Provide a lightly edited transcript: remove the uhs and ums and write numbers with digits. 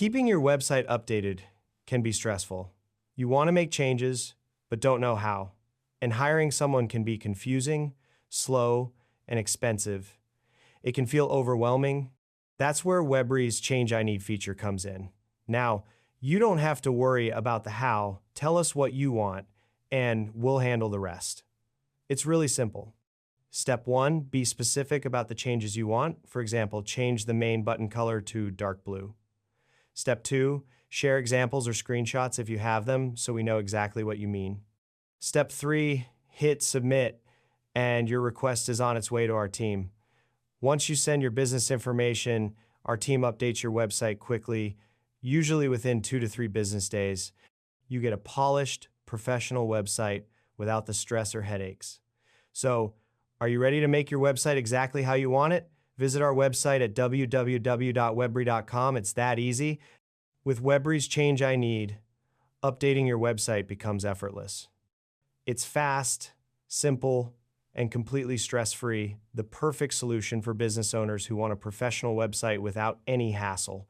Keeping your website updated can be stressful. You want to make changes, but don't know how. And hiring someone can be confusing, slow, and expensive. It can feel overwhelming. That's where Webbry's Change I Need feature comes in. Now, you don't have to worry about the how. Tell us what you want, and we'll handle the rest. It's really simple. Step 1, be specific about the changes you want. For example, change the main button color to dark blue. Step 2, share examples or screenshots if you have them so we know exactly what you mean. Step 3, hit submit, and your request is on its way to our team. Once you send your business information, our team updates your website quickly, usually within 2 to 3 business days. You get a polished, professional website without the stress or headaches. So, are you ready to make your website exactly how you want it? Visit our website at www.webbry.com. It's that easy. With Webbry's Change I Need, updating your website becomes effortless. It's fast, simple, and completely stress-free, the perfect solution for business owners who want a professional website without any hassle.